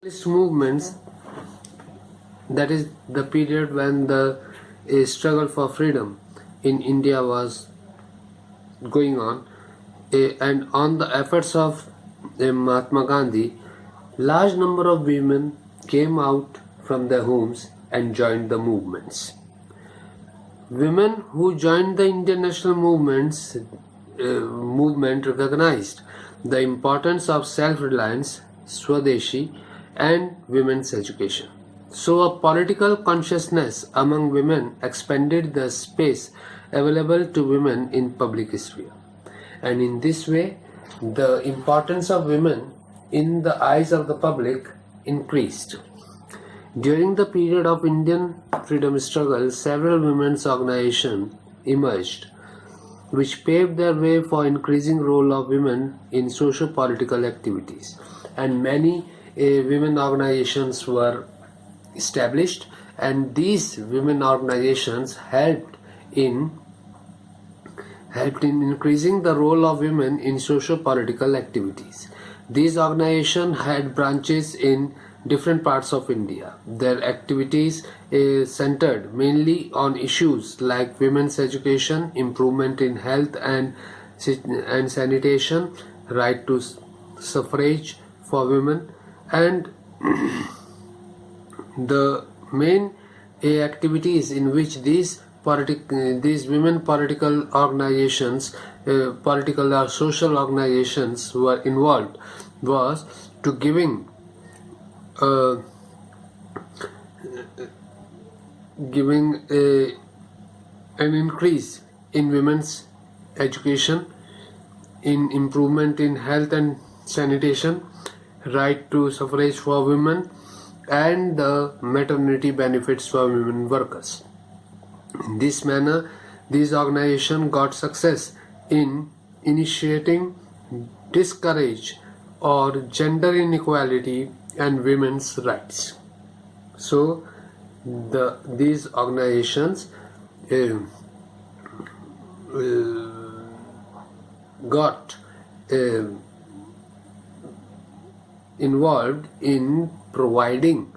Nationalist movements, that is the period when the struggle for freedom in India was going on, and on the efforts of Mahatma Gandhi, large number of women came out from their homes and joined the movements. Women who joined the Indian national movement recognized the importance of self-reliance, Swadeshi, and women's education. So a political consciousness among women expanded the space available to women in public sphere. And in this way, the importance of women in the eyes of the public increased. During the period of Indian freedom struggle, several women's organizations emerged, which paved their way for increasing role of women in socio-political activities. And many women organizations were established, and these women organizations helped in increasing the role of women in socio-political activities. These organizations had branches in different parts of India. Their activities centered mainly on issues like women's education, improvement in health and sanitation, right to suffrage for women, and the main activities in which these women political organizations, political or social organizations were involved was to giving an increase in women's education, in improvement in health and sanitation, right to suffrage for women, and the maternity benefits for women workers. In this manner, these organizations got success in initiating discourage or gender inequality and women's rights. So these organizations got involved in providing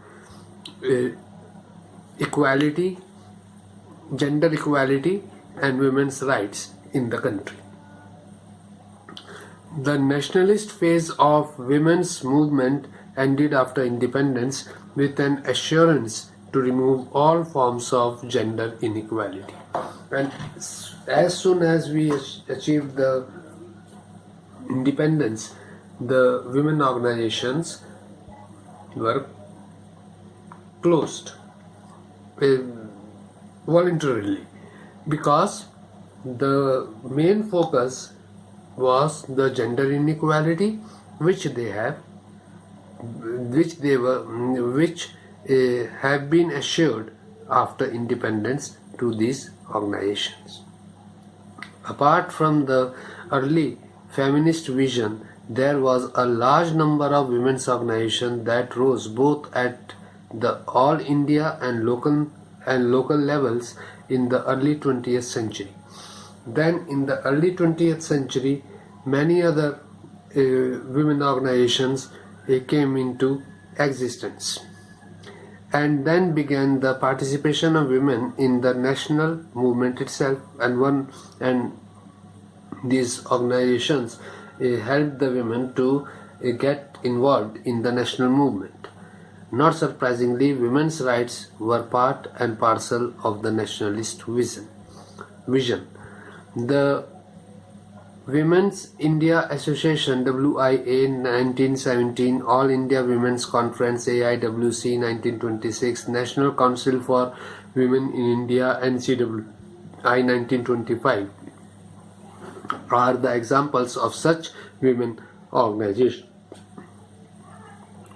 equality, gender equality and women's rights in the country. The nationalist phase of women's movement ended after independence with an assurance to remove all forms of gender inequality. And as soon as we achieved the independence, the women organizations were closed voluntarily, because the main focus was the gender inequality which have been assured after independence to these organizations. Apart from the early feminist vision, there was a large number of women's organizations that rose both at the all India and local levels in the early 20th century. Then in the early 20th century, many other women organizations came into existence, and then began the participation of women in the national movement itself, and these organizations helped the women to get involved in the national movement. Not surprisingly, women's rights were part and parcel of the nationalist vision. The Women's India Association WIA 1917, All India Women's Conference AIWC 1926, National Council for Women in India NCWI 1925 are the examples of such women organizations.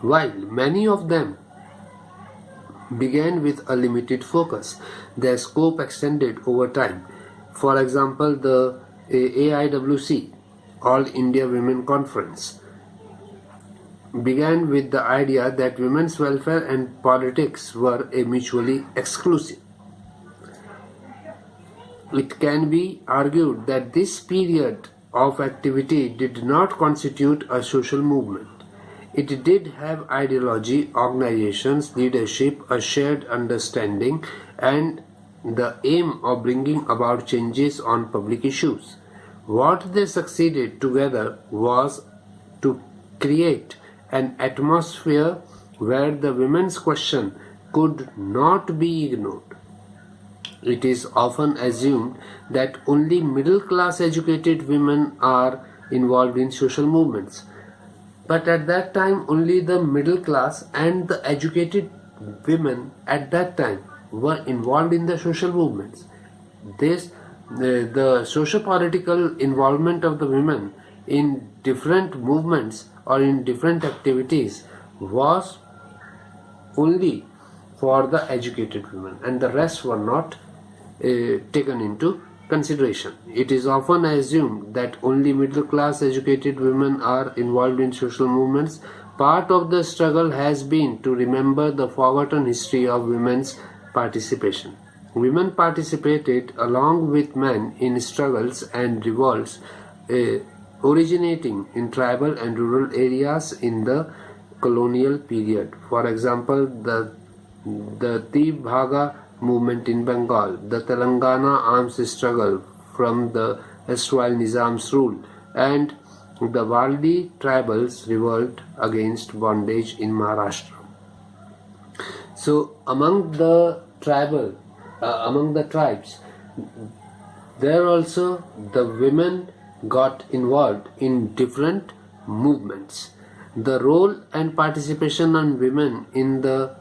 While many of them began with a limited focus, their scope extended over time. For example, the AIWC, All India Women Conference, began with the idea that women's welfare and politics were mutually exclusive. It can be argued that this period of activity did not constitute a social movement. It did have ideology, organizations, leadership, a shared understanding, and the aim of bringing about changes on public issues. What they succeeded together was to create an atmosphere where the women's question could not be ignored. It is often assumed that only middle class educated women are involved in social movements. But at that time, only the middle class and the educated women at that time were involved in the social movements. The socio-political involvement of the women in different movements or in different activities was only for the educated women, and the rest were not taken into consideration. It is often assumed that only middle class educated women are involved in social movements. Part of the struggle has been to remember the forgotten history of women's participation. Women participated along with men in struggles and revolts originating in tribal and rural areas in the colonial period. For example, the Tibhaga movement in Bengal, the Telangana arms struggle from the erstwhile Nizam's rule, and the Valdi tribals revolt against bondage in Maharashtra. So among the tribes, there also the women got involved in different movements. The role and participation of women in the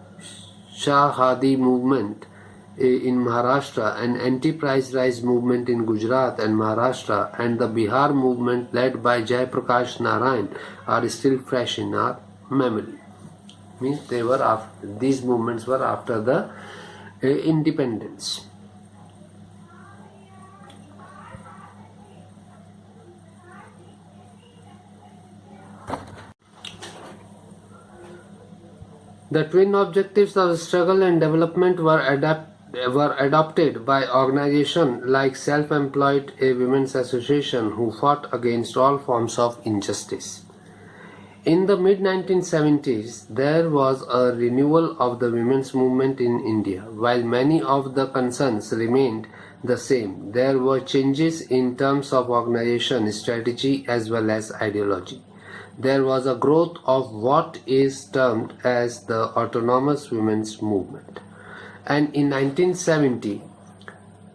Shahadi movement in Maharashtra and anti-price rise movement in Gujarat and Maharashtra and the Bihar movement led by Jai Prakash Narayan are still fresh in our memory. Means these movements were after the independence. The twin objectives of struggle and development were adopted by organizations like Self-Employed Women's Association, who fought against all forms of injustice. In the mid-1970s, there was a renewal of the women's movement in India. While many of the concerns remained the same, there were changes in terms of organization, strategy, as well as ideology. There was a growth of what is termed as the autonomous women's movement. And in 1970,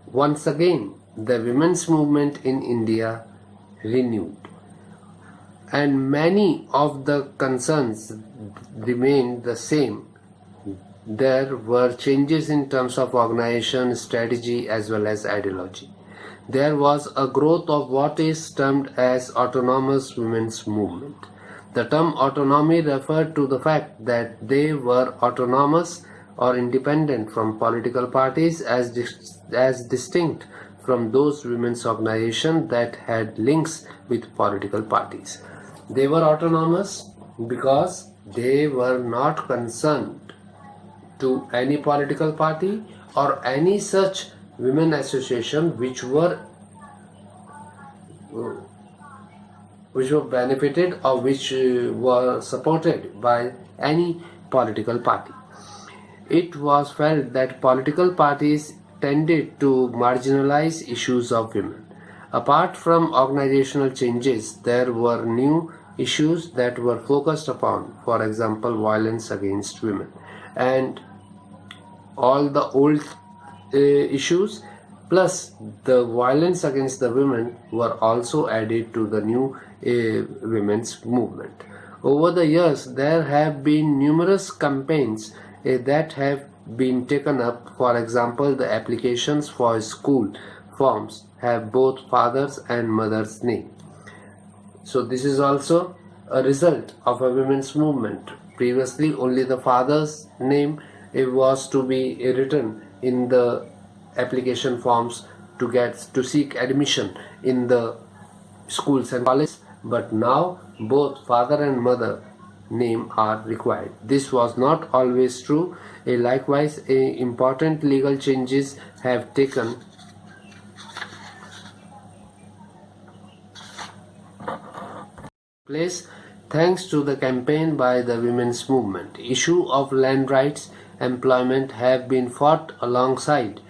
once again, the women's movement in India renewed. And many of the concerns remained the same. There were changes in terms of organization, strategy, as well as ideology. There was a growth of what is termed as autonomous women's movement. The term autonomy referred to the fact that they were autonomous or independent from political parties as distinct from those women's organizations that had links with political parties. They were autonomous because they were not concerned to any political party or any such women association which were benefited or which were supported by any political party. It was felt that political parties tended to marginalize issues of women. Apart from organizational changes, there were new issues that were focused upon, for example, violence against women. And all the old issues plus the violence against the women were also added to the new women's movement. Over the years, there have been numerous campaigns that have been taken up. For example, the applications for school forms have both father's and mother's name. So this is also a result of a women's movement. Previously, only the father's name was to be written in the application forms to seek admission in the schools and colleges, but now both father and mother name are required. This was not always true. Likewise, important legal changes have taken place Thanks to the campaign by the women's movement, issue of land rights, employment have been fought alongside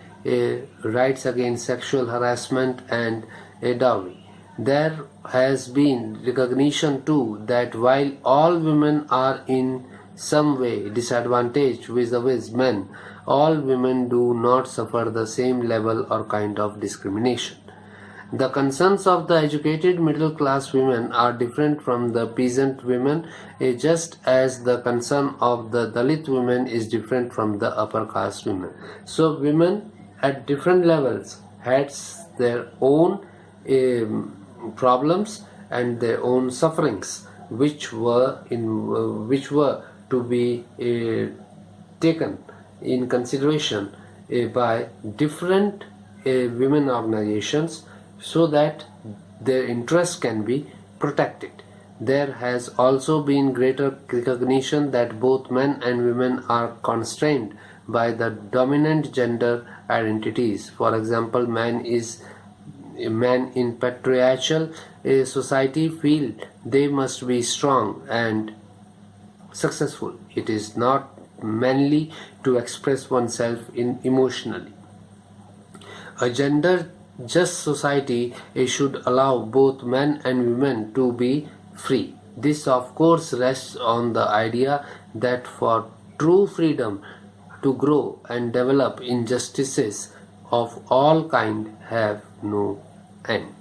rights against sexual harassment and dowry. There has been recognition too that while all women are in some way disadvantaged vis-a-vis men, all women do not suffer the same level or kind of discrimination. The concerns of the educated middle class women are different from the peasant women, just as the concern of the Dalit women is different from the upper caste women. So women at different levels had their own problems and their own sufferings, which were to be taken in consideration by different women organizations, so that their interests can be protected. There has also been greater recognition that both men and women are constrained by the dominant gender identities. For example, men in patriarchal society feel they must be strong and successful. It is not manly to express oneself emotionally. A gender just society should allow both men and women to be free. This of course rests on the idea that for true freedom to grow and develop, injustices of all kind have no end.